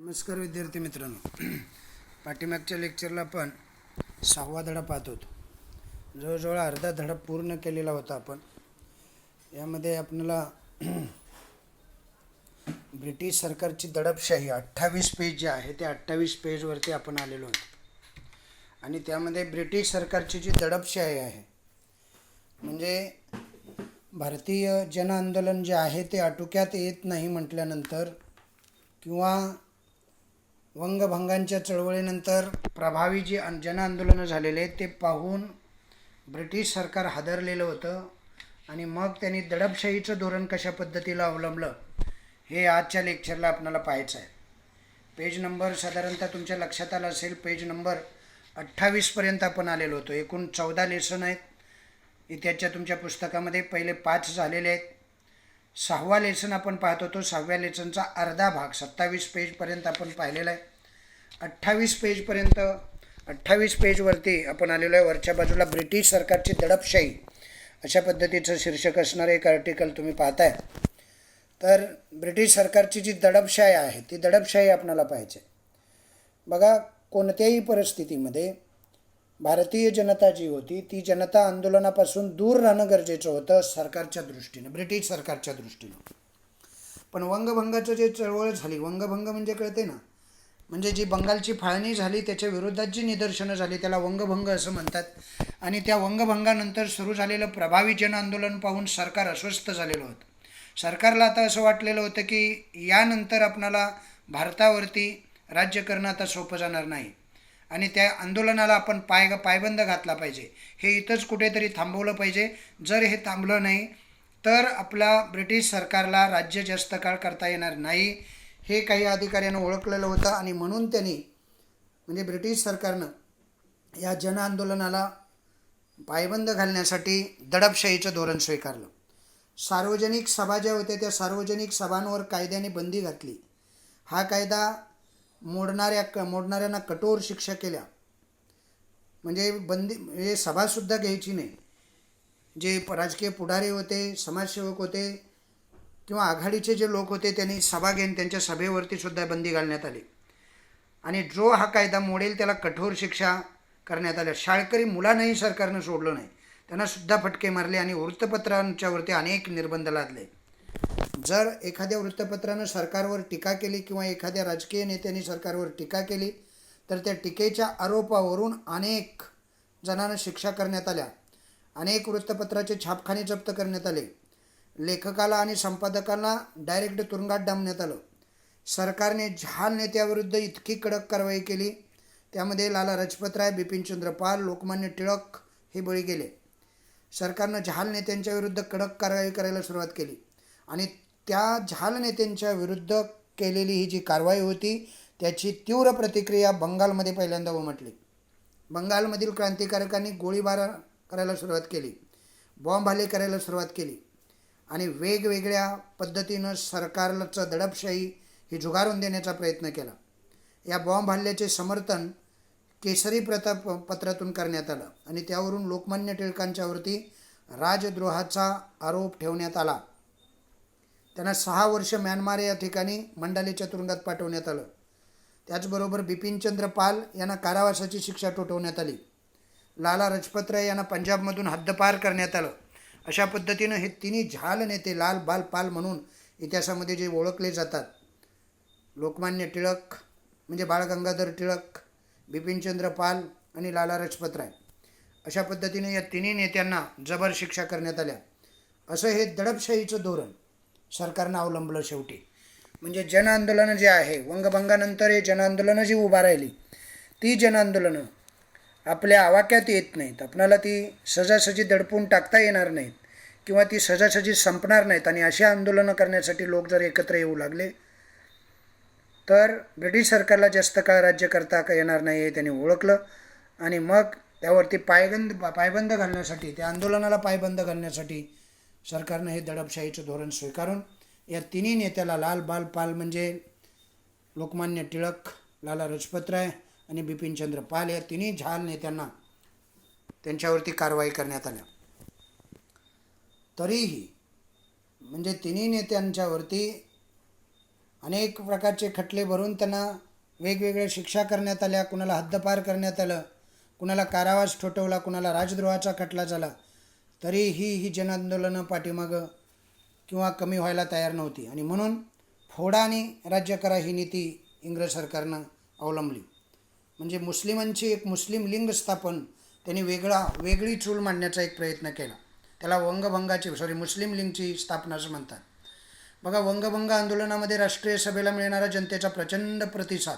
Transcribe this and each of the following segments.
नमस्कार विद्यार्थी मित्रांनो. पाठीमागच्या लेक्चरला आपण 6वा धडा पाहत होतो. जवळजवळ अर्धा धडा पूर्ण केलेला होता आपण. यामध्ये आपल्याला ब्रिटिश सरकारची दडपशाही 28 पेज जे आहे ते 28 पेजवरती आपण आलेलो आहोत. आणि त्यामध्ये ब्रिटिश सरकारची जी दडपशाही आहे म्हणजे भारतीय जन आंदोलन जे आहे ते आटोक्यात येत नाही म्हटल्यानंतर किंवा वंगभंगांच्या चळवळीनंतर प्रभावी जी जन आंदोलनं झालेले आहेत ते पाहून ब्रिटिश सरकार हादरलेलं होतं. आणि मग त्यांनी दडपशाहीचं धोरण कशा पद्धतीला अवलंबलं हे आजच्या लेक्चरला आपल्याला पाहायचं आहे. पेज नंबर साधारणतः तुमच्या लक्षात आलं असेल, पेज नंबर 28पर्यंत आपण आलेलो होतो. एकूण 14 लेसन आहेत इतिहासच्या तुमच्या पुस्तकामध्ये. पहिले 5 झालेले आहेत. 6वा लेसन आपण पाहत होतो. 6व्या लेसनचा अर्धा भाग 27 पेजपर्यंत आपण पाहिलेला आहे. 28 पेजवरती आपण आलेलो आहे. वरच्या बाजूला ब्रिटिश सरकारची दडपशाही अशा पद्धतीचं शीर्षक असणारं एक आर्टिकल तुम्ही पाहताय. तर ब्रिटिश सरकारची जी दडपशाही आहे ती दडपशाही आपल्याला पाहायची आहे. बघा, कोणत्याही परिस्थितीमध्ये भारतीय जनता जी होती ती जनता आंदोलनापासून दूर राहणं गरजेचं होतं सरकारच्या दृष्टीनं, ब्रिटिश सरकारच्या दृष्टीनं. पण वंगभंगाचं जे चळवळ झाली, वंगभंग म्हणजे कळते ना, म्हणजे जी बंगालची फाळणी झाली त्याच्या विरोधात जी निदर्शनं झाली त्याला वंगभंग असं म्हणतात. आणि त्या वंगभंगानंतर सुरू झालेलं प्रभावी जन आंदोलन पाहून सरकार अस्वस्थ झालेलं होतं. सरकारला आता असं वाटलेलं होतं की यानंतर आपणाला भारतावरती राज्य करणं आता सोपं जाणार नाही आणि त्या आंदोलनाला आपण पायबंद घातला पाहिजे. हे इथंच कुठेतरी थांबवलं पाहिजे. जर हे थांबलं नाही तर आपला ब्रिटिश सरकारला राज्य जास्त काळ करता येणार नाही हे काही अधिकाऱ्यांना ओळखलेलं होतं. आणि म्हणून त्यांनी म्हणजे ब्रिटिश सरकारनं या जन आंदोलनाला पायबंद घालण्यासाठी दडपशाहीचं धोरण स्वीकारलं. सार्वजनिक सभा ज्या होत्या त्या सार्वजनिक सभांवर कायद्याने बंदी घातली. हा कायदा मोडणाऱ्यांना कठोर शिक्षा केल्या. म्हणजे हे सभासुद्धा घ्यायची नाही. जे राजकीय पुढारी होते, समाजसेवक होते किंवा आघाडीचे जे लोक होते त्यांनी सभा घेऊन त्यांच्या सभेवरती सुद्धा बंदी घालण्यात आली. आणि जो हा कायदा मोडेल त्याला कठोर शिक्षा करण्यात आल्या. शाळकरी मुलांनाही सरकारनं सोडलं नाही, त्यांना सुद्धा फटके मारले आणि वृत्तपत्रांच्यावरती अनेक निर्बंध लादले. जर एखाद्या वृत्तपत्रानं सरकारवर टीका केली किंवा एखाद्या राजकीय नेत्यांनी सरकारवर टीका केली तर त्या टीकेच्या आरोपावरून अनेक जणांना शिक्षा करण्यात आल्या. अनेक वृत्तपत्राचे छापखाने जप्त करण्यात आले. लेखकाला आणि संपादकांना डायरेक्ट तुरुंगात डांबण्यात आलं. सरकारने जहाल नेत्याविरुद्ध इतकी कडक कारवाई केली, त्यामध्ये लाला लजपतराय, बिपिनचंद्र पाल, लोकमान्य टिळक हे बळी गेले. सरकारनं जहाल नेत्यांच्या विरुद्ध कडक कारवाई करायला सुरुवात केली. आणि त्या जहाल नेत्यांच्या विरुद्ध केलेली ही जी कारवाई होती त्याची तीव्र प्रतिक्रिया बंगालमध्ये पहिल्यांदा उमटली. बंगालमधील क्रांतिकारकांनी गोळीबार करायला सुरुवात केली, बॉम्ब हल्ले करायला सुरुवात केली आणि वेगवेगळ्या पद्धतीनं सरकारचं दडपशाही ही झुगारून देण्याचा प्रयत्न केला. या बॉम्ब हल्ल्याचे समर्थन केसरी पत्रातून करण्यात आलं आणि त्यावरून लोकमान्य टिळकांच्यावरती राजद्रोहाचा आरोप ठेवण्यात आला. त्यांना 6 वर्ष म्यानमार या ठिकाणी मंडालेच्या तुरुंगात पाठवण्यात आलं. त्याचबरोबर बिपिनचंद्र पाल यांना कारावासाची शिक्षा ठोठावण्यात आली. लाला लजपतराय यांना पंजाबमधून हद्दपार करण्यात आलं. अशा पद्धतीनं हे तिन्ही जहाल नेते लाल बाल पाल म्हणून इतिहासामध्ये जे ओळखले जातात, लोकमान्य टिळक म्हणजे बाळ गंगाधर टिळक, बिपिनचंद्र पाल आणि लाला लजपतराय, अशा पद्धतीने या तिन्ही नेत्यांना जबर शिक्षा करण्यात आल्या. असं हे दडपशाहीचं धोरण सरकारनं अवलंबलं शेवटी. म्हणजे जन आंदोलनं जे आहे, वंगभंगानंतर हे जन आंदोलनं जी उभा राहिली ती जन आंदोलनं आपल्या आवाक्यात येत नाहीत. आपणाला ती सहजासहजी दडपून टाकता येणार नाहीत किंवा ती सहजासहजी संपणार नाहीत. आणि अशी आंदोलनं करण्यासाठी लोक जर एकत्र येऊ लागले तर ब्रिटिश सरकारला जास्त काळ राज्य करता येणार नाही हे त्यांनी ओळखलं. आणि मग त्यावरती पायबंद घालण्यासाठी, त्या आंदोलनाला पायबंद घालण्यासाठी सरकारनं हे दडपशाहीचं धोरण स्वीकारून या तिन्ही नेत्याला लाल बाल पाल म्हणजे लोकमान्य टिळक, लाला लजपतराय आणि बिपिनचंद्र पाल या तिन्ही जहाल नेत्यांना त्यांच्यावरती कारवाई करण्यात आल्या. तरीही म्हणजे तिन्ही नेत्यांच्यावरती अनेक प्रकारचे खटले भरून त्यांना वेगवेगळ्या शिक्षा करण्यात आल्या, कुणाला हद्दपार करण्यात आलं, कुणाला कारावास ठोठवला, कुणाला राजद्रोहाचा खटला झाला. तरीही ही जनआंदोलनं पाठीमागं किंवा कमी व्हायला तयार नव्हती. आणि म्हणून फोडा आणि राज्य करा ही नीती इंग्रज सरकारनं अवलंबली. म्हणजे मुस्लिमांची एक मुस्लिम लिंग स्थापन त्यांनी वेगळी चूल मांडण्याचा एक प्रयत्न केला. त्याला मुस्लिम लिंगची स्थापना असं म्हणतात. बघा, वंगभंग आंदोलनामध्ये राष्ट्रीय सभेला मिळणारा जनतेचा प्रचंड प्रतिसाद,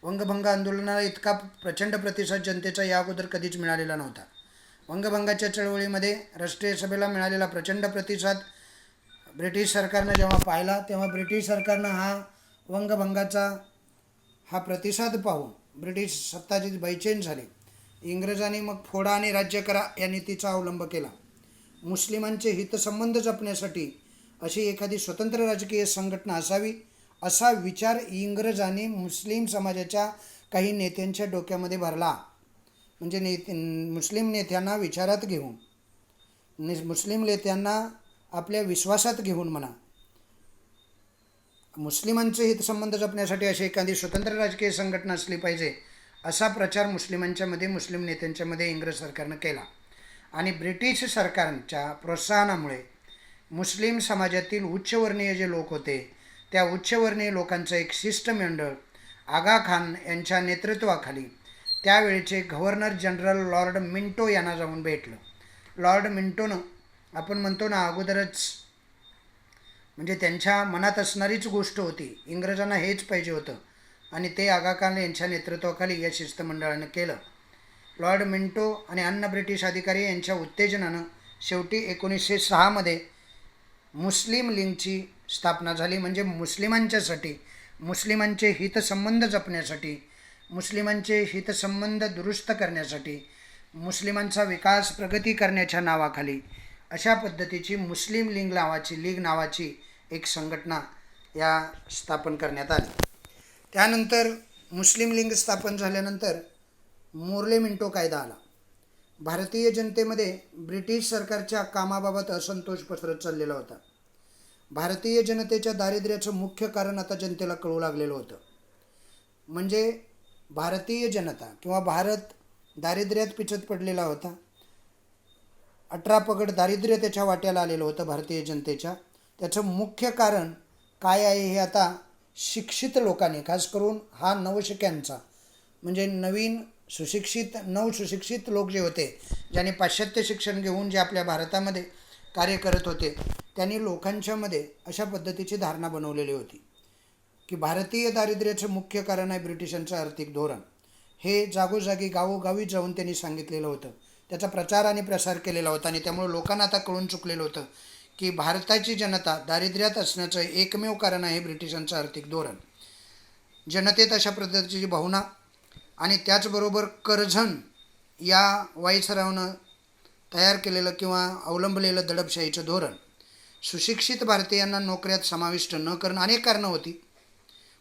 वंगभंग आंदोलनाला इतका प्रचंड प्रतिसाद जनतेचा या अगोदर कधीच मिळालेला नव्हता. वंगभंगाच्या चळवळीमध्ये राष्ट्रीय सभेला मिळालेला प्रचंड प्रतिसाद ब्रिटिश सरकारनं जेव्हा पाहिला, तेव्हा ब्रिटिश सरकारनं वंगभंगाचा हा प्रतिसाद पाहून ब्रिटिश सत्ताची बैचेन झाली. इंग्रजांनी मग फोडा आणि राज्य करा या नीतीचा अवलंब केला. मुस्लिमांचे हितसंबंध जपण्यासाठी अशी एखादी स्वतंत्र राजकीय संघटना असावी असा विचार इंग्रजांनी मुस्लिम समाजाच्या काही नेत्यांच्या डोक्यामध्ये भरला. म्हणजे मुस्लिम नेत्यांना विचारात घेऊन, मुस्लिम नेत्यांना आपल्या विश्वासात घेऊन म्हणा, मुस्लिमांचे हितसंबंध जपण्यासाठी अशी एखादी स्वतंत्र राजकीय संघटना असली पाहिजे असा प्रचार मुस्लिम नेत्यांच्यामध्ये इंग्रज सरकारनं केला. आणि ब्रिटिश सरकारच्या प्रोत्साहनामुळे मुस्लिम समाजातील उच्चवर्णीय जे लोक होते त्या उच्चवर्णीय लोकांचं एक शिष्टमंडळ आगा खान यांच्या नेतृत्वाखाली त्यावेळेचे गव्हर्नर जनरल लॉर्ड मिंटो यांना जाऊन भेटलं. लॉर्ड मिंटोनं, आपण म्हणतो ना अगोदरच, म्हणजे त्यांच्या मनात असणारीच गोष्ट होती, इंग्रजांना हेच पाहिजे होतं आणि ते आगा खान यांच्या नेतृत्वाखाली या शिष्टमंडळानं केलं. लॉर्ड मिंटो आणि अन्य ब्रिटिश अधिकारी यांच्या उत्तेजनानं शेवटी 1906 मुस्लिम लीगची स्थापना झाली. म्हणजे मुस्लिमांच्यासाठी, मुस्लिमांचे हितसंबंध जपण्यासाठी, मुस्लिमांचे हितसंबंध दुरुस्त करण्यासाठी, मुस्लिमांचा विकास प्रगती करण्याच्या नावाखाली अशा पद्धतीची मुस्लिम लीग नावाची एक संघटना या स्थापन करण्यात आली. त्यानंतर मुस्लिम लीग स्थापन झाल्यानंतर मोर्ले मिंटो कायदा आला. भारतीय जनतेमध्ये ब्रिटिश सरकारच्या कामाबाबत असंतोष पसरत चाललेला होता. भारतीय जनतेच्या दारिद्र्याचं मुख्य कारण आता जनतेला कळू लागलेलं होतं. म्हणजे भारतीय जनता किंवा भारत दारिद्र्यात पिचत पडलेला होता. 18 पगड दारिद्र्य त्याच्या वाट्याला आलेलं होतं भारतीय जनतेच्या. त्याचं मुख्य कारण काय आहे हे आता शिक्षित लोकांनी, खास करून हा नवशिक्यांचा, म्हणजे नवसुशिक्षित लोक जे होते, ज्यांनी पाश्चात्य शिक्षण घेऊन जे आपल्या भारतामध्ये कार्य करत होते, त्यांनी लोकांच्यामध्ये अशा पद्धतीची धारणा बनवलेली होती की भारतीय दारिद्र्याचं मुख्य कारण आहे ब्रिटिशांचं आर्थिक धोरण. हे जागोजागी गावोगावी जाऊन त्यांनी सांगितलेलं होतं, त्याचा प्रचार आणि प्रसार केलेला होता. आणि त्यामुळे लोकांना आता कळून चुकलेलं होतं की भारताची जनता दारिद्र्यात असण्याचं एकमेव कारण आहे ब्रिटिशांचं आर्थिक धोरण. जनतेत अशा पद्धतीची भावना आणि त्याचबरोबर कर्झन या व्हाईसरायनं तयार केलेलं किंवा अवलंबलेलं दडपशाहीचं धोरण, सुशिक्षित भारतीयांना नोकऱ्यात समाविष्ट न करणं, अनेक कारणं होती.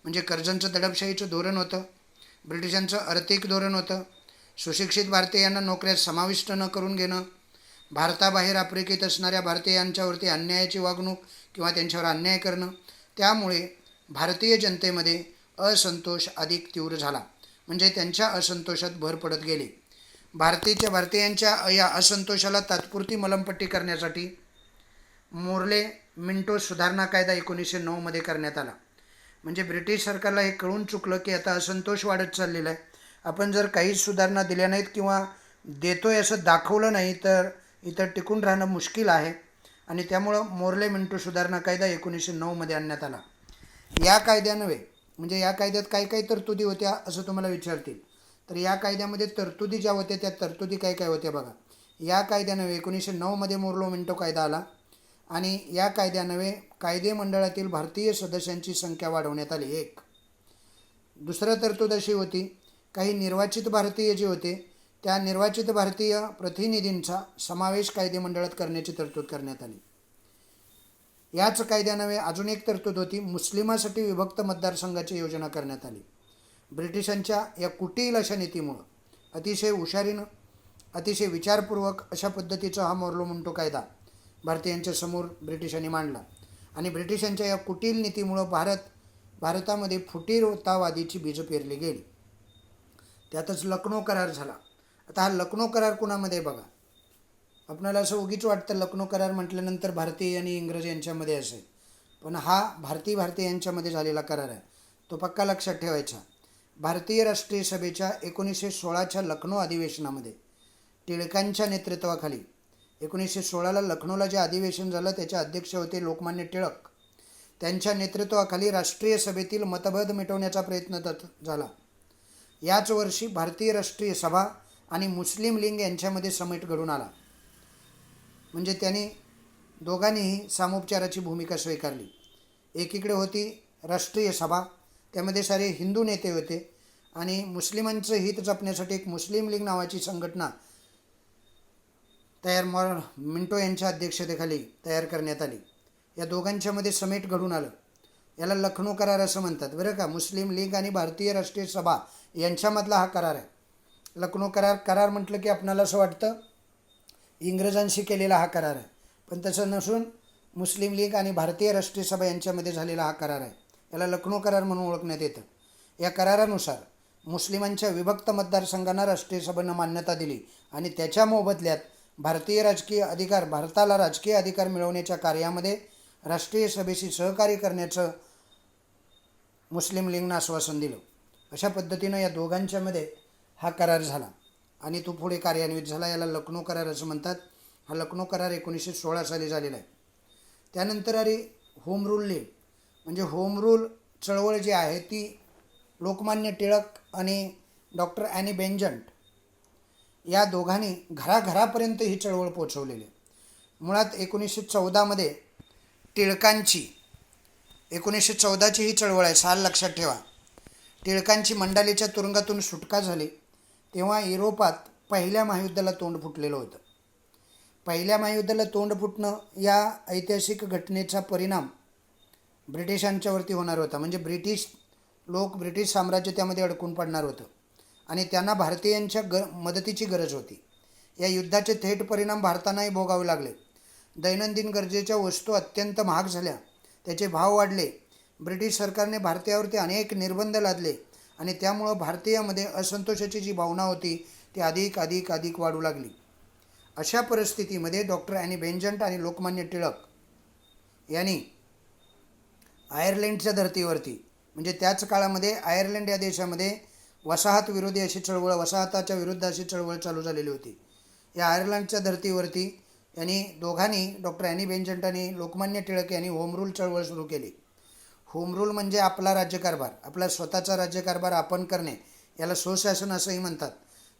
म्हणजे कर्झनचं दडपशाहीचं धोरण होतं, ब्रिटिशांचं आर्थिक धोरण होतं, सुशिक्षित भारतीयांना नोकऱ्यात समाविष्ट न करून घेणं, भारताबाहेर आफ्रिकेत असणाऱ्या भारतीयांच्यावरती अन्यायाची वागणूक किंवा त्यांच्यावर अन्याय करणं. त्यामुळे भारतीय जनतेमध्ये असंतोष अधिक तीव्र झाला. म्हणजे त्यांच्या असंतोषात भर पडत गेली. भारतीयांच्या या असंतोषाला तात्पुरती मलमपट्टी करण्यासाठी मोर्ले मिंटो सुधारणा कायदा 1909 करण्यात आला. म्हणजे ब्रिटिश सरकारला हे कळून चुकलं की आता असंतोष वाढत चाललेला आहे, आपण जर काहीच सुधारणा दिल्या नाहीत किंवा देतोय असं दाखवलं नाही तर इथं टिकून राहणं मुश्किल आहे. आणि त्यामुळं मोर्ले मिंटो सुधारणा कायदा 1909 आणण्यात आला. या कायद्यान्वये, म्हणजे या कायद्यात काय काय तरतुदी होत्या असं तुम्हाला विचारतील, तर या कायद्यामध्ये तरतुदी ज्या होत्या त्या तरतुदी काय काय होत्या बघा. या कायद्यान्वये 1909 मोर्ले मिंटो कायदा आला आणि या कायद्यान्वये कायदेमंडळातील भारतीय सदस्यांची संख्या वाढवण्यात आली. एक दुसरं तरतूद अशी होती, काही निर्वाचित भारतीय जे होते त्या निर्वाचित भारतीय प्रतिनिधींचा समावेश कायदेमंडळात करण्याची तरतूद करण्यात आली. याच कायद्यान्वये अजून एक तरतूद होती, मुस्लिमासाठी विभक्त मतदारसंघाची योजना करण्यात आली. ब्रिटिशांच्या या कुटील अशा नीतीमुळं अतिशय हुशारीनं, अतिशय विचारपूर्वक अशा पद्धतीचा हा मोर्ले मिंटो कायदा भारतीयांच्या समोर ब्रिटिशांनी मांडला. आणि ब्रिटिशांच्या या कुटील नीतीमुळं भारत भारतामध्ये फुटीरतावादीची बीजं पेरली गेली. त्यातच लखनौ करार झाला. आता हा लखनौ करार कुणामध्ये बघा, आपल्याला असं उगीच वाटतं लखनौ करार म्हटल्यानंतर भारतीय आणि इंग्रज यांच्यामध्ये असेल, पण हा भारतीय यांच्यामध्ये झालेला करार आहे, तो पक्का लक्षात ठेवायचा. भारतीय राष्ट्रीय सभेच्या 1916च्या लखनौ अधिवेशनामध्ये टिळकांच्या नेतृत्वाखाली 1916ला लखनौला जे अधिवेशन झालं त्याचे अध्यक्ष होते लोकमान्य टिळक. त्यांच्या नेतृत्वाखाली राष्ट्रीय सभेतील मतभेद मिटवण्याचा प्रयत्न झाला. याच वर्षी भारतीय राष्ट्रीय सभा आणि मुस्लिम लीग यांच्यामध्ये समेट घडून आला. म्हणजे त्यांनी दोघांनीही सामोपचाराची भूमिका स्वीकारली. एकीकडे होती राष्ट्रीय सभा, त्यामध्ये सारे हिंदू नेते होते, आणि मुस्लिमांचं हित जपण्यासाठी एक मुस्लिम लीग नावाची संघटना मिंटो यांच्या अध्यक्षतेखाली तयार करण्यात आली. या दोघांच्यामध्ये समेट घडून आलं. याला लखनौ करार असं म्हणतात बरं का. मुस्लिम लीग आणि भारतीय राष्ट्रीय सभा यांच्यामधला हा करार आहे. लखनौ करार म्हटलं की आपणाला असं वाटतं इंग्रजांशी केलेला हा करार आहे, पण तसं नसून मुस्लिम लीग आणि भारतीय राष्ट्रीय सभा यांच्यामध्ये झालेला हा करार आहे. याला लखनौ करार म्हणून ओळखण्यात येतं. या करारानुसार मुस्लिमांच्या विभक्त मतदारसंघांना राष्ट्रीय सभेनं मान्यता दिली आणि त्याच्या मोबदल्यात भारताला राजकीय अधिकार मिळवण्याच्या कार्यामध्ये राष्ट्रीय सभेशी सहकार्य करण्याचं मुस्लिम लीगनं आश्वासन दिलं. अशा पद्धतीनं या दोघांच्यामध्ये हा करार झाला आणि तो पुढे कार्यान्वित झाला. याला लखनौ करार असं म्हणतात. हा लखनौ करार 1916 साली झालेला आहे. त्यानंतर होम रूल लीग, म्हणजे होम रूल चळवळ जी आहे ती लोकमान्य टिळक आणि डॉक्टर ॲनी बेंजंट या दोघांनी घराघरापर्यंत ही चळवळ पोचवलेली. मुळात 1914मध्ये टिळकांची 1914ची ही चळवळ आहे, साल लक्षात ठेवा. टिळकांची मंडालेच्या तुरुंगातून सुटका झाली तेव्हा युरोपात पहिल्या महायुद्धाला तोंड फुटलेलं होतं. पहिल्या महायुद्धाला तोंड फुटणं या ऐतिहासिक घटनेचा परिणाम ब्रिटिशांच्यावरती होणार होता. म्हणजे ब्रिटिश साम्राज्य त्यामध्ये अडकून पडणार होतं आणि त्यांना भारतीयांच्या मदतीची गरज होती. या युद्धाचे थेट परिणाम भारतांनाही भोगावे लागले. दैनंदिन गरजेच्या वस्तू अत्यंत महाग झाल्या, त्याचे भाव वाढले. ब्रिटिश सरकारने भारतीयावरती अनेक निर्बंध लादले आणि त्यामुळं भारतीयामध्ये असंतोषाची जी भावना होती ती अधिक वाढू लागली. अशा परिस्थितीमध्ये डॉक्टर ॲनी बेंजंट आणि लोकमान्य टिळक यांनी आयर्लंडच्या धर्तीवरती, म्हणजे त्याच काळामध्ये आयर्लंड या देशामध्ये वसाहताच्या विरुद्ध अशी चळवळ चालू झालेली होती. या आयर्लंडच्या धर्तीवरती यांनी दोघांनी, डॉक्टर ॲनी बेंजंट आणि लोकमान्य टिळक यांनी होम रूल चळवळ सुरू केली. होम रूल म्हणजे आपला राज्यकारभार, आपला स्वतःचा राज्यकारभार आपण करणे, याला स्वशासन असंही म्हणतात.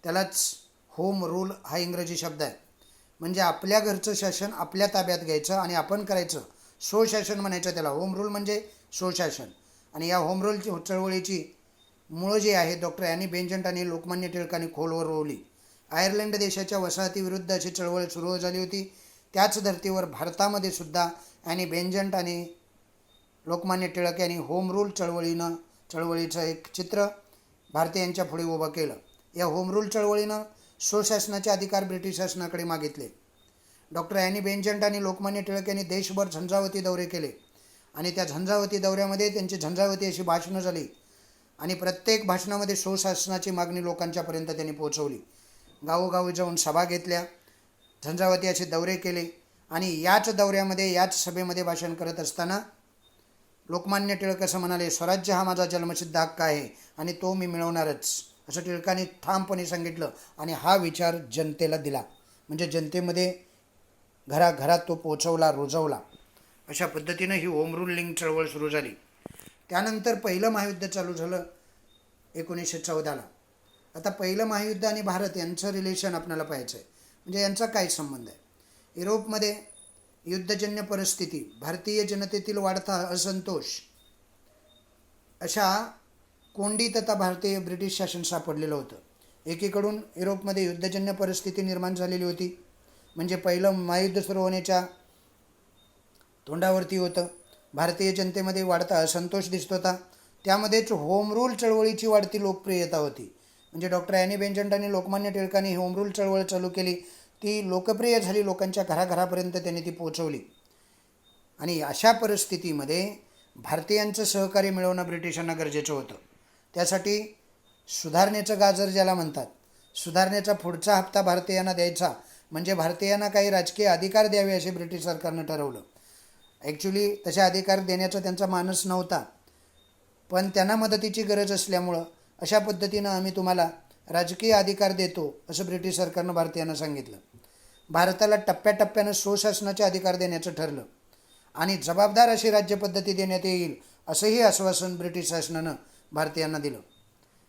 त्यालाच होम रूल हा इंग्रजी शब्द आहे. म्हणजे आपल्या घरचं शासन आपल्या ताब्यात घ्यायचं आणि आपण करायचं, स्वशासन म्हणायचं त्याला. होम रूल म्हणजे स्वशासन. आणि या होम रूल चळवळीची मुळं जी आहे डॉक्टर ॲनी बेंजंट आणि लोकमान्य टिळकांनी खोलवर रोवली. आयर्लंड देशाच्या वसाहतीविरुद्ध अशी चळवळ सुरू झाली होती. त्याच धर्तीवर भारतामध्ये सुद्धा ॲनी बेंजंट आणि लोकमान्य टिळक यांनी होम रूल चळवळीचं एक चित्र भारतीयांच्या पुढे उभं केलं. या होम रूल चळवळीनं स्वशासनाचे अधिकार ब्रिटिश शासनाकडे मागितले. डॉक्टर ॲनी बेंजंट आणि लोकमान्य टिळक यांनी देशभर झंझावती दौरे केले आणि त्या झंझावती दौऱ्यामध्ये त्यांची झंझावती अशी भाषणं झाली आणि प्रत्येक भाषणामध्ये स्वशासनाची मागणी लोकांच्यापर्यंत त्यांनी पोहोचवली. गावोगावी जाऊन सभा घेतल्या, झंझावती असे दौरे केले आणि याच सभेमध्ये भाषण करत असताना लोकमान्य टिळक असं म्हणाले, स्वराज्य हा माझा जन्मसिद्ध हक्क आहे आणि तो मी मिळवणारच, असं टिळकांनी ठामपणे सांगितलं आणि हा विचार जनतेला दिला. म्हणजे जनतेमध्ये घराघरात तो पोचवला, रुजवला. अशा पद्धतीनं ही होम रूल लीग चळवळ सुरू झाली. त्यानंतर पहिलं महायुद्ध चालू झालं 1914ला. आता पहिलं महायुद्ध आणि भारत यांचं रिलेशन आपल्याला पाहायचं आहे. म्हणजे यांचा काय संबंध आहे. युरोपमध्ये युद्धजन्य परिस्थिती, भारतीय जनतेतील वाढता असंतोष, अशा कोंडीत आता ब्रिटिश शासन सापडलेलं होतं. एकीकडून युरोपमध्ये युद्धजन्य परिस्थिती निर्माण झालेली होती, म्हणजे पहिलं महायुद्ध सुरू होण्याच्या तोंडावरती होतं. भारतीय जनतेमध्ये वाढता असंतोष दिसत होता. त्यामध्येच होम रूल चळवळीची वाढती लोकप्रियता होती. म्हणजे डॉक्टर ॲनी बेंजंट आणि लोकमान्य टिळकांनी होम रूल चळवळ चालू केली. ती लोकप्रिय झाली, लोकांच्या घराघरापर्यंत त्यांनी ती पोचवली. आणि अशा परिस्थितीमध्ये भारतीयांचं सहकार्य मिळवणं ब्रिटिशांना गरजेचं होतं. त्यासाठी सुधारणेचं गाजर ज्याला म्हणतात, सुधारणेचा पुढचा हप्ता भारतीयांना द्यायचा, म्हणजे भारतीयांना काही राजकीय अधिकार द्यावे असे ब्रिटिश सरकारनं ठरवलं. ॲक्च्युली तसे अधिकार देण्याचा त्यांचा मानस नव्हता, पण त्यांना मदतीची गरज असल्यामुळं अशा पद्धतीनं आम्ही तुम्हाला राजकीय अधिकार देतो असं ब्रिटिश सरकारनं भारतीयांना सांगितलं. भारताला टप्प्याटप्प्यानं स्वशासनाचे अधिकार देण्याचं ठरलं आणि जबाबदार अशी राज्यपद्धती देण्यात येईल असंही आश्वासन ब्रिटिश शासनानं भारतीयांना दिलं.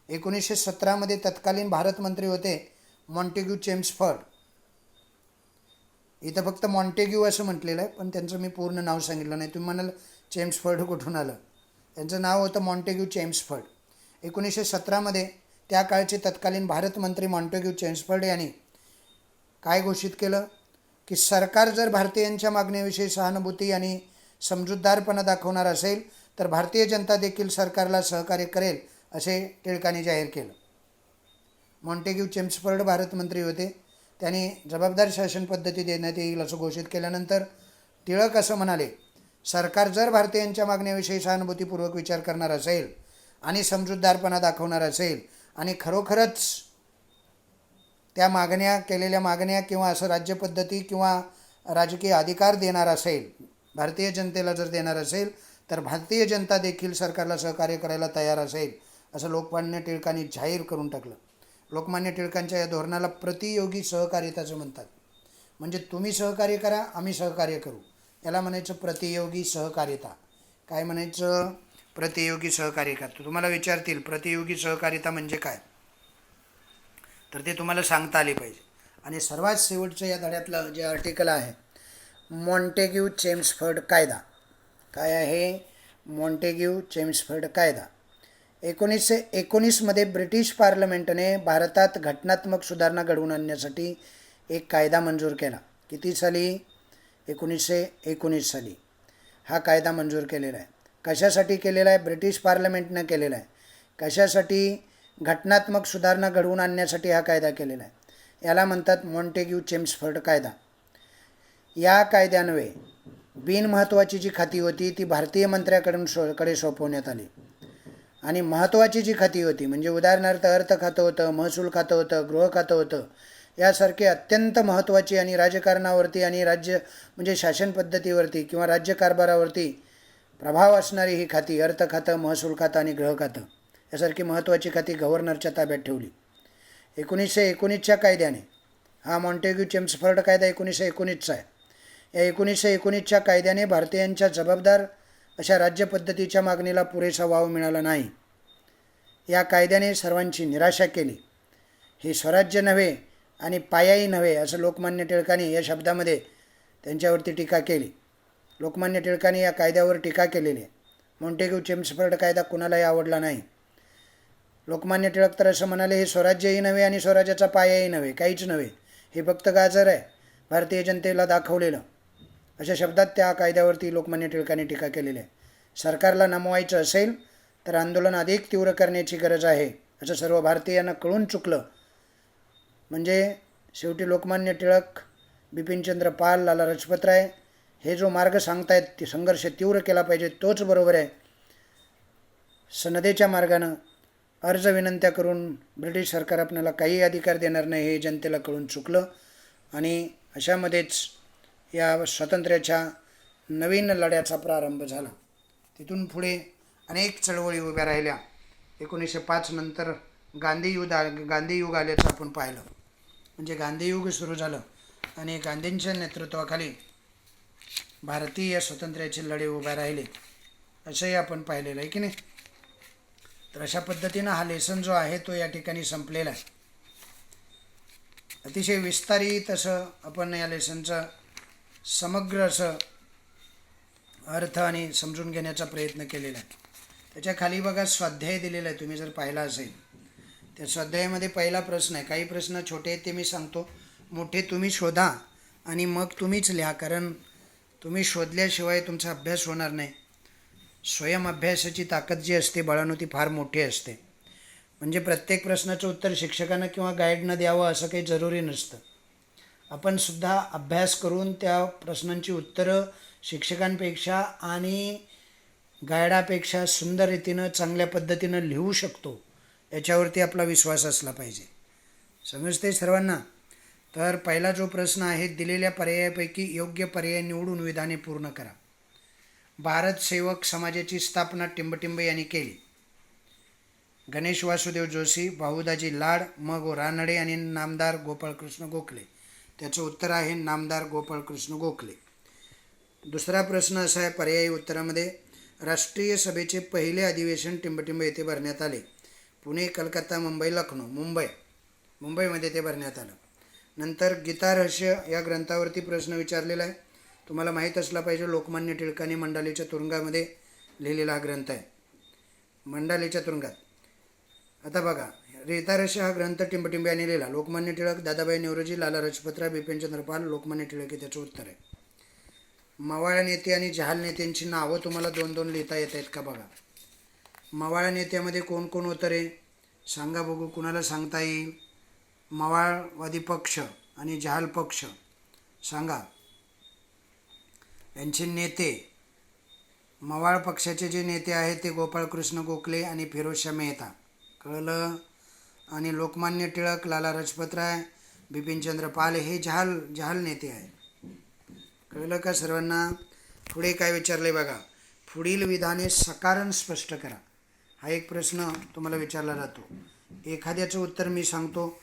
1917 तत्कालीन भारत मंत्री होते मॉन्टेग्यू चेम्सफर्ड. इथं फक्त मॉन्टेग्यू असं म्हटलेलं आहे, पण त्यांचं मी पूर्ण नाव सांगितलं नाही. तुम्ही म्हणाल चेम्सफर्ड कुठून आलं. त्यांचं नाव होतं मॉन्टेग्यू चेम्सफर्ड. 1917 त्या काळचे तत्कालीन भारत मंत्री मॉन्टेग्यू चेम्सफर्ड यांनी काय घोषित केलं की सरकार जर भारतीयांच्या मागणीविषयी सहानुभूती आणि समजूतदारपणा दाखवणार असेल तर भारतीय जनता देखील सरकारला सहकार्य करेल असे टिळकांनी जाहीर केलं. मॉन्टेग्यू चेम्सफर्ड भारत मंत्री होते. त्यांनी जबाबदार शासन पद्धती देण्यात येईल असं घोषित केल्यानंतर टिळक असं म्हणाले, सरकार जर भारतीयांच्या मागण्याविषयी सहानुभूतीपूर्वक विचार करणार असेल आणि समजूतदारपणा दाखवणार असेल आणि खरोखरच त्या केलेल्या मागण्या किंवा असं राज्यपद्धती किंवा राजकीय अधिकार देणार असेल, भारतीय जनतेला जर देणार असेल तर भारतीय जनता देखील सरकारला सहकार्य करायला तयार असेल असं लोकमान्य टिळकांनी जाहीर करून टाकलं. लोकमान्य टिळकांच्या या धोरणाला प्रतियोगी सहकार्यताचं म्हणतात. म्हणजे तुम्ही सहकार्य करा, आम्ही सहकार्य करू, याला म्हणायचं प्रतियोगी सहकार्यता. काय म्हणायचं? प्रतियोगी सहकार्यता. तुम्हाला विचारतील प्रतियोगी सहकार्यता म्हणजे काय, तर ते तुम्हाला सांगता आले पाहिजे. आणि सर्वात शेवटचं या धड्यातलं जे आर्टिकल आहे, मॉन्टेग्यू चेम्सफर्ड कायदा. काय आहे? मॉन्टेग्यू चेम्सफर्ड कायदा. 1919 ब्रिटिश पार्लमेंटने भारतात घटनात्मक सुधारणा घडवून आणण्यासाठी एक कायदा मंजूर केला. किती साली? 1919 साली हा कायदा मंजूर केलेला आहे. कशासाठी केलेला आहे? ब्रिटिश पार्लमेंटनं केलेला आहे. कशासाठी? घटनात्मक सुधारणा घडवून आणण्यासाठी हा कायदा केलेला आहे. याला म्हणतात मॉन्टेग्यू चेम्सफर्ड कायदा. या कायद्यान्वये बिनमहत्त्वाची जी खाती होती ती भारतीय मंत्र्याकडे सोपवण्यात आली आणि महत्त्वाची जी खाती होती, म्हणजे उदाहरणार्थ अर्थ खातं होतं, महसूल खातं होतं, गृह खातं होतं, यासारखे अत्यंत महत्त्वाची आणि राजकारणावरती आणि राज्य म्हणजे शासन पद्धतीवरती किंवा राज्यकारभारावरती प्रभाव असणारी ही खाती, अर्थ खातं, महसूल खातं आणि गृह खातं, यासारखी महत्त्वाची खाती गव्हर्नरच्या ताब्यात ठेवली. 1919च्या कायद्याने, हा मॉन्टेग्यू चेम्सफर्ड कायदा 1919चा आहे. या 1919च्या कायद्याने भारतीयांच्या जबाबदार अशा राज्यपद्धतीच्या मागणीला पुरेसा वाव मिळाला नाही. या कायद्याने सर्वांची निराशा केली. हे स्वराज्य नव्हे आणि पायाही नव्हे असं लोकमान्य टिळकांनी या शब्दामध्ये त्यांच्यावरती टीका केली. लोकमान्य टिळकांनी या कायद्यावर टीका केलेली आहे. मॉन्टेग्यू चेम्सफर्ड कायदा कुणालाही आवडला नाही. लोकमान्य टिळक तर असं म्हणाले, हे स्वराज्यही नव्हे आणि स्वराज्याचा पायाही नव्हे, काहीच नव्हे, हे फक्त गाजर आहे भारतीय जनतेला दाखवलेलं. अशा शब्दात त्या कायद्यावरती लोकमान्य टिळकांनी टीका केलेली आहे. सरकारला नमवायचं असेल तर आंदोलन अधिक तीव्र करण्याची गरज आहे असं सर्व भारतीयांना कळून चुकलं. म्हणजे शेवटी लोकमान्य टिळक, बिपिनचंद्र पाल, लाला लजपतराय हे जो मार्ग सांगतायत ते संघर्ष तीव्र केला पाहिजे, तोच बरोबर आहे. सनदेच्या मार्गानं अर्ज विनंत्या करून ब्रिटिश सरकार आपल्याला काही अधिकार देणार नाही हे जनतेला कळून चुकलं आणि अशामध्येच या स्वातंत्र्याच्या नवीन लढ्याचा प्रारंभ झाला. तिथून पुढे अनेक चळवळी उभ्या राहिल्या. 1905 नंतर गांधीयुग आल्याचं आपण पाहिलं. म्हणजे गांधीयुग सुरू झालं आणि गांधींच्या नेतृत्वाखाली भारतीय स्वातंत्र्याचे लढे उभ्या राहिले असंही आपण पाहिलेलं आहे की नाही. तर अशा पद्धतीनं हा लेसन जो आहे तो या ठिकाणी संपलेला आहे. अतिशय विस्तारित असं आपण या लेसनचं समग्र असं अर्थ आणि समजून घेण्याचा प्रयत्न केलेला आहे. त्याच्या खाली बघा स्वाध्याय दिलेला आहे, तुम्ही जर पाहिला असेल. त्या स्वाध्यायामध्ये पहिला प्रश्न आहे. काही प्रश्न छोटे आहेत ते मी सांगतो, मोठे तुम्ही शोधा आणि मग तुम्हीच लिहा, कारण तुम्ही शोधल्याशिवाय तुमचा अभ्यास होणार नाही. स्वयं अभ्यासाची ताकद जी असते बाळांनो ती फार मोठी असते. म्हणजे प्रत्येक प्रश्नाचं उत्तर शिक्षकानं किंवा गाईडनं द्यावं असं काही जरुरी नसतं. आपण सुद्धा अभ्यास करून त्या प्रश्नांची उत्तरं शिक्षकांपेक्षा आणि गायडापेक्षा सुंदर रीतीनं चांगल्या पद्धतीनं लिहू शकतो याच्यावरती आपला विश्वास असला पाहिजे. समजते सर्वांना? तर पहिला जो प्रश्न आहे, दिलेल्या पर्यायापैकी योग्य पर्याय निवडून विधाने पूर्ण करा. भारत सेवक समाजाची स्थापना टिंबटिंब यांनी केली. गणेश वासुदेव जोशी, भाऊदाजी लाड, म गो रानडे आणि नामदार गोपाळकृष्ण गोखले. त्याचं उत्तर आहे नामदार गोपाळकृष्ण गोखले. दुसरा प्रश्न असा आहे पर्यायी उत्तरामध्ये, राष्ट्रीय सभेचे पहिले अधिवेशन टिंबटिंब येथे भरण्यात आले. पुणे, कलकत्ता, मुंबई, लखनौ. मुंबईमध्ये ते भरण्यात आलं. नंतर गीता रहस्य या ग्रंथावरती प्रश्न विचारलेला आहे. तुम्हाला माहीत असला पाहिजे, लोकमान्य टिळकांनी मंडालीच्या तुरुंगामध्ये लिहिलेला हा ग्रंथ आहे. मंडालीच्या तुरुंगात. आता बघा, गीता रहस्य हा ग्रंथ टिंबटिंब यांनी लिहिला. लोकमान्य टिळक, दादाभाई नौरोजी, लाला लजपतराय, बिपिनचंद्र पाल. लोकमान्य टिळक हे त्याचं उत्तर आहे. मवाळ नेते आणि जहाल नेत्यांची नावं तुम्हाला 2-2 लिहिता येत आहेत का बघा. मवाळ नेत्यामध्ये कोण कोण होतं रे? सांगा बघू, कुणाला सांगता येईल? मवाळवादी पक्ष आणि जहाल पक्ष सांगा. यांचे नेते, मवाळ पक्षाचे जे नेते आहेत ते गोपाळकृष्ण गोखले आणि फिरोजशाह मेहता. कळलं? आणि लोकमान्य टिळक, लाला लजपतराय, बिपिनचंद्र पाल हे जहाल नेते आहेत. कळलं का सर्वांना? पुढे काय विचारले बघा, पुढील विधाने सकारण स्पष्ट करा. हा एक प्रश्न तुम्हाला विचारला जातो. एखाद्याचं उत्तर मी सांगतो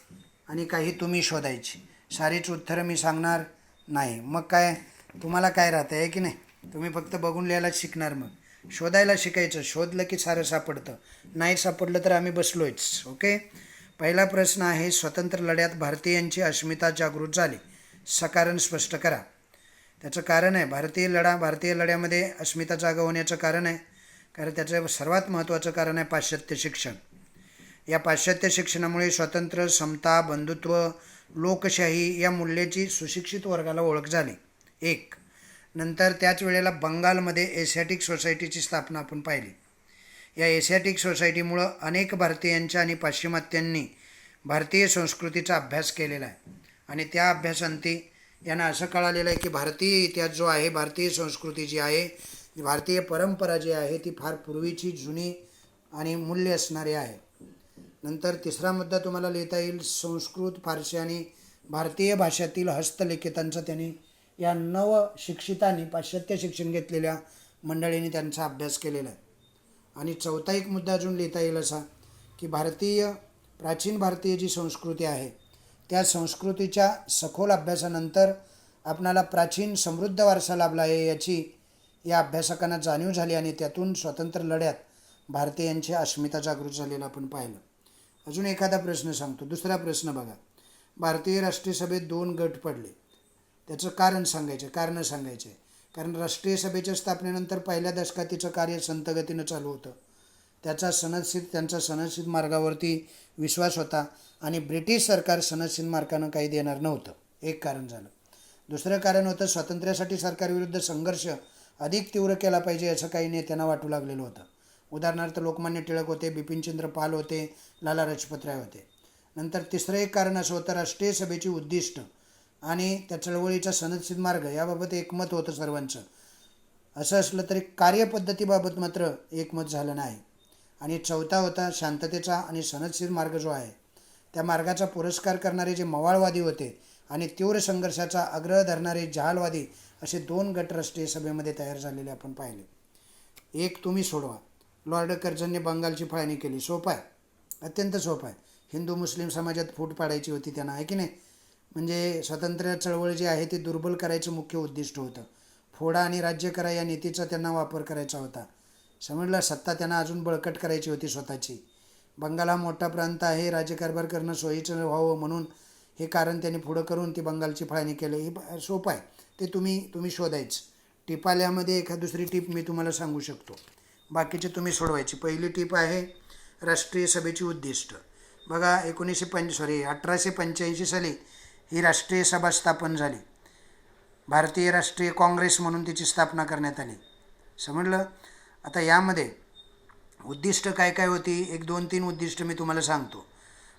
आणि काही तुम्ही शोधायची. सारीच उत्तरं मी सांगणार नाही. मग काय तुम्हाला काय राहतं आहे की नाही? तुम्ही फक्त बघून लिहायला शिकणार. मग शोधायला शिकायचं. शोधलं की सारं सापडतं. नाही सापडलं तर आम्ही बसलोयच. ओके. पहिला प्रश्न आहे, स्वतंत्र लढ्यात भारतीयांची अस्मिता जागृत झाली. सकारण स्पष्ट करा. त्याचं कारण आहे, भारतीय लढ्यामध्ये अस्मिता जागा होण्याचं कारण आहे, कारण त्याचं सर्वात महत्त्वाचं कारण आहे पाश्चात्य शिक्षण. या पाश्चात्य शिक्षणामुळे स्वातंत्र्य, समता, बंधुत्व, लोकशाही या मूल्याची सुशिक्षित वर्गाला ओळख झाली. एक. नंतर त्याच वेळेला बंगालमध्ये एशियाटिक सोसायटीची स्थापना आपण पाहिली. या एशियाटिक सोसायटीमुळं अनेक भारतीयांच्या आणि पाश्चिमात्यांनी भारतीय संस्कृतीचा अभ्यास केलेला आहे. आणि त्या अभ्यासांती यांना असं कळालेलं आहे की भारतीय इतिहास जो आहे, भारतीय संस्कृती जी आहे, भारतीय परंपरा जी आहे ती फार पूर्वीची, जुनी आणि मूल्य असणारी आहे. नंतर तिसरा मुद्दा तुम्हाला लिहिता येईल, संस्कृत, फारसी आणि भारतीय भाषेतील हस्तलिखितांचा त्यांनी या नवशिक्षितांनी, पाश्चात्य शिक्षण घेतलेल्या मंडळींनी त्यांचा अभ्यास केलेला आहे. आणि चौथा एक मुद्दा अजून लिहिता येईल असा की प्राचीन भारतीय जी संस्कृती आहे त्या संस्कृतीच्या सखोल अभ्यासानंतर आपणाला प्राचीन समृद्ध वारसा लाभला आहे याची या अभ्यासकांना जाणीव झाली आणि त्यातून स्वतंत्र लढ्यात भारतीयांची अस्मिता जागृत झालेला आपण पाहिलं. अजून एखादा प्रश्न सांगतो. दुसरा प्रश्न बघा, भारतीय राष्ट्रीय सभेत 2 गट पडले. त्याचं कारणं सांगायचे. कारण राष्ट्रीय सभेच्या स्थापनेनंतर पहिल्या दशकात तिचं कार्य संथ गतीनं चालू होतं. त्यांचा सनदशीर मार्गावरती विश्वास होता आणि ब्रिटिश सरकार सनदशीर मार्गानं काही देणार नव्हतं. एक कारण झालं. दुसरं कारण होतं, स्वातंत्र्यासाठी सरकारविरुद्ध संघर्ष अधिक तीव्र केला पाहिजे असं काही नेत्यांना वाटू लागलेलं होतं. उदाहरणार्थ लोकमान्य टिळक होते, बिपिनचंद्र पाल होते, लाला लजपतराय होते. नंतर तिसरं एक कारण असं होतं, राष्ट्रीय सभेची उद्दिष्ट आणि त्या चळवळीचा सनदशीर मार्ग याबाबत एकमत होतं सर्वांचं. असं असलं तरी कार्यपद्धतीबाबत मात्र एकमत झालं नाही. आणि चौथा होता, शांततेचा आणि सनदशीर मार्ग जो आहे त्या मार्गाचा पुरस्कार करणारे जे मवाळवादी होते आणि तीव्र संघर्षाचा आग्रह धरणारे जहालवादी, असे 2 गट राष्ट्रीय सभेमध्ये तयार झालेले आपण पाहिले. एक तुम्ही सोडवा. लॉर्ड कर्झनने बंगालची फाळणी केली. सोपं आहे, अत्यंत सोपं आहे. हिंदू मुस्लिम समाजात फूट पाडायची होती त्यांना, आहे की नाही? म्हणजे स्वातंत्र्य चळवळ जी आहे ती दुर्बल करायचं मुख्य उद्दिष्ट होतं. फोडा आणि राज्य करा या नीतीचा त्यांना वापर करायचा होता. समजलं? सत्ता त्यांना अजून बळकट करायची होती स्वतःची. बंगाल हा मोठा प्रांत आहे, राज्यकारभार करणं सोयीचं व्हावं म्हणून हे कारण त्यांनी पुढं करून ती बंगालची फाळणी केली. हे सोपं आहे, ते तुम्ही शोधायचं. टिपाल्यामध्ये एखाद दुसरी टीप मी तुम्हाला सांगू शकतो, बाकीचे तुम्ही सोडवायची. पहिली टीप आहे राष्ट्रीय सभेची उद्दिष्ट. बघा 1885 साली ही राष्ट्रीय सभा स्थापन झाली. भारतीय राष्ट्रीय काँग्रेस म्हणून तिची स्थापना करण्यात आली. समजलं? आता यामध्ये उद्दिष्ट काय काय होती, 1, 2, 3 उद्दिष्ट मी तुम्हाला सांगतो.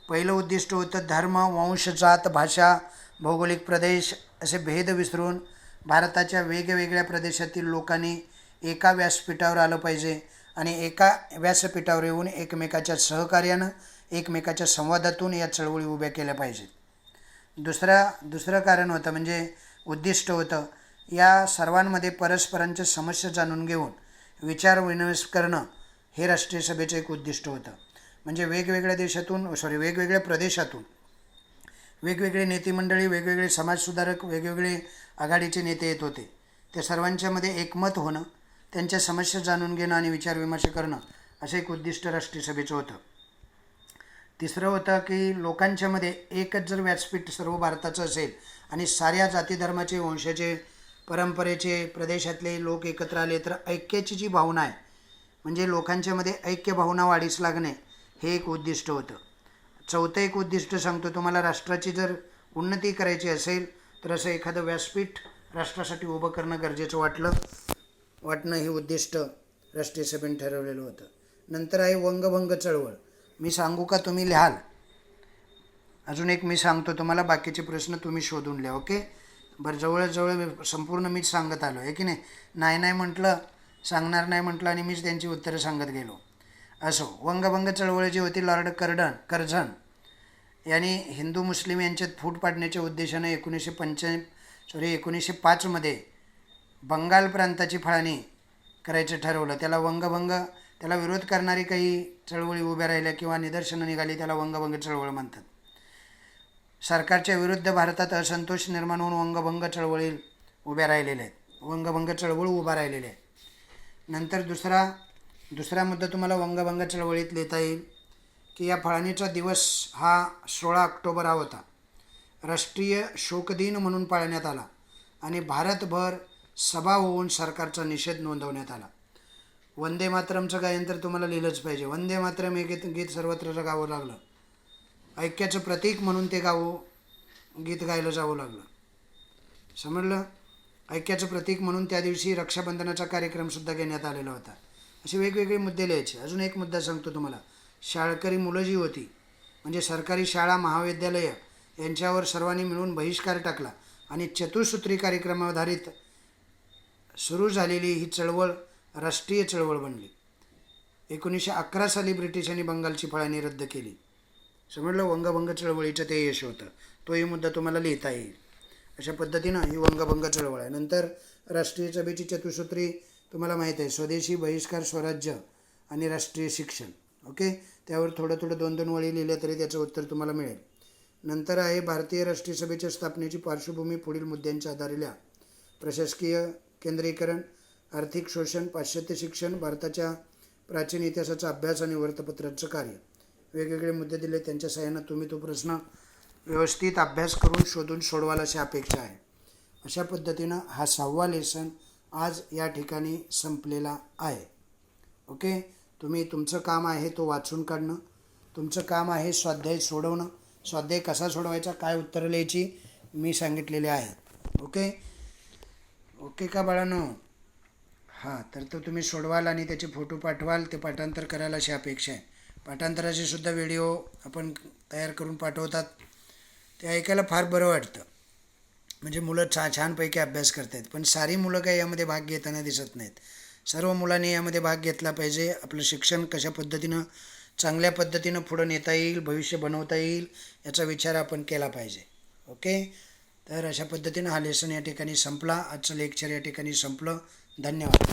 पहिलं उद्दिष्ट होतं, धर्म, वंश, जात, भाषा, भौगोलिक प्रदेश असे भेद विसरून भारताच्या वेगवेगळ्या प्रदेशातील लोकांनी एका व्यासपीठावर आलं पाहिजे आणि एका व्यासपीठावर येऊन एकमेकाच्या सहकार्यानं एकमेकाच्या संवादातून या चळवळी उभ्या केल्या पाहिजेत. दुसरं कारण होतं म्हणजे उद्दिष्ट होतं या सर्वांमध्ये परस्परांच्या समस्या जाणून घेऊन विचार विनिमय करणं हे राष्ट्रीय सभेचं एक उद्दिष्ट होतं. म्हणजे वेगवेगळ्या प्रदेशातून वेगवेगळे नेतेमंडळी, वेगवेगळे समाजसुधारक, वेगवेगळे आघाडीचे नेते येत होते. त्या सर्वांच्यामध्ये एकमत होणं, त्यांच्या समस्या जाणून घेणं आणि विचारविमर्श करणं असं एक उद्दिष्ट राष्ट्रीय सभेचं होतं. तिसरं होतं की लोकांच्यामध्ये एकच जर व्यासपीठ सर्व भारताचं असेल आणि साऱ्या जाती धर्माचे, वंशाचे, परंपरेचे, प्रदेशातले लोक एकत्र आले तर ऐक्याची जी भावना आहे म्हणजे लोकांच्यामध्ये ऐक्य भावना वाढीस लागणे हे एक उद्दिष्ट होतं. चौथं एक उद्दिष्ट सांगतो तुम्हाला, राष्ट्राची जर उन्नती करायची असेल तर असं एखादं व्यासपीठ राष्ट्रासाठी उभं करणं गरजेचं वाटणं हे उद्दिष्ट राष्ट्रीय सभेने ठरवलेलं होतं. नंतर आहे वंगभंग चळवळ. मी सांगू का तुम्ही लिहाल? अजून एक मी सांगतो तुम्हाला, बाकीचे प्रश्न तुम्ही शोधून लिहा. ओके, बरं, जवळजवळ संपूर्ण मीच सांगत आलो आहे की नाही म्हटलं, सांगणार नाही म्हटलं आणि मीच त्यांची उत्तरं सांगत गेलो. असो, वंगभंग चळवळ जी होती लॉर्ड कर्झन यांनी हिंदू मुस्लिम यांच्यात फूट पाडण्याच्या उद्देशानं 1905मध्ये बंगाल प्रांताची फाळणी करायचं ठरवलं. त्याला विरोध करणारी काही चळवळी उभ्या राहिल्या किंवा निदर्शनं निघाली, त्याला वंगभंग चळवळ म्हणतात. सरकारच्या विरुद्ध भारतात असंतोष निर्माण होऊन वंगभंग चळवळ उभा राहिलेले आहे. नंतर दुसरा मुद्दा तुम्हाला वंगभंग चळवळीत लिहिता येईल की या फाळणीचा दिवस हा 16 ऑक्टोबर हा होता. राष्ट्रीय शोक दिन म्हणून पाळण्यात आला आणि भारतभर सभा होऊन सरकारचा निषेध नोंदवण्यात आला. वंदे मातरमचं गायन तर तुम्हाला लिहिलंच पाहिजे. वंदे मातरम हे गीत सर्वत्र गावं लागलं. ऐक्याचं प्रतीक म्हणून ते गीत गायलं जावं लागलं. समजलं? ऐक्याचं प्रतीक म्हणून त्या दिवशी रक्षाबंधनाचा कार्यक्रमसुद्धा घेण्यात आलेला होता. असे वेगवेगळे मुद्दे लिहायचे. अजून एक मुद्दा सांगतो तुम्हाला, शाळकरी मुलं जी होती म्हणजे सरकारी शाळा, महाविद्यालय यांच्यावर सर्वांनी मिळून बहिष्कार टाकला आणि चतुसूत्री कार्यक्रमाधारित सुरू झालेली ही चळवळ राष्ट्रीय चळवळ बनली. 1911 साली ब्रिटिशांनी बंगालची फाळणी रद्द केली. समजलं? वंगभंग चळवळीचं ते यश होतं. तोही मुद्दा तुम्हाला लिहिता येईल. अशा पद्धतीनं ही वंगभंग चळवळ आहे. नंतर राष्ट्रीय सभेची चतुसूत्री तुम्हाला माहीत आहे, स्वदेशी, बहिष्कार, स्वराज्य आणि राष्ट्रीय शिक्षण. ओके, त्यावर थोडं 2-2 वळी लिहिल्या तरी त्याचं उत्तर तुम्हाला मिळेल. नंतर आहे भारतीय राष्ट्रीय सभेच्या स्थापनेची पार्श्वभूमी पुढील मुद्द्यांच्या आधारे लिहा. प्रशासकीय केंद्रीकरण, आर्थिक शोषण, पाश्चात्य शिक्षण, भारताच्या प्राचीन इतिहासाचा अभ्यास आणि वृत्तपत्रांचं कार्य. वेगवेगळे मुद्दे दिले, त्यांच्या सहाय्यानं तुम्ही तो प्रश्न व्यवस्थित अभ्यास करून शोधून सोडवाल अशी अपेक्षा आहे. अशा पद्धतीनं हा 6वा लेसन आज या ठिकाणी संपलेला आहे. ओके, तुमचं काम आहे तो वाचून काढणं, तुमचं काम आहे स्वाध्याय सोडवणं. स्वाध्याय कसा सोडवायचा, काय उत्तरं लिहायची मी सांगितलेले आहे. ओके का बाळांनो? हां, तर तो तुम्ही सोडवाल आणि त्याचे फोटो पाठवाल, ते पाठांतर करायला अशी अपेक्षा आहे. पाठांतराचे सुद्धा व्हिडिओ आपण तयार करून पाठवतात, ते ऐकायला फार बरं वाटतं. म्हणजे मुलं छानपैकी अभ्यास करत आहेत. पण सारी मुलं काही यामध्ये भाग घेताना दिसत नाहीत. सर्व मुलांनी यामध्ये भाग घेतला पाहिजे. आपलं शिक्षण कशा पद्धतीनं चांगल्या पद्धतीनं पुढं नेता येईल, भविष्य बनवता येईल याचा विचार आपण केला पाहिजे. ओके, तर अशा पद्धतीनं हा लेसन या ठिकाणी संपला. आजचं लेक्चर या ठिकाणी संपलं. धन्यवाद.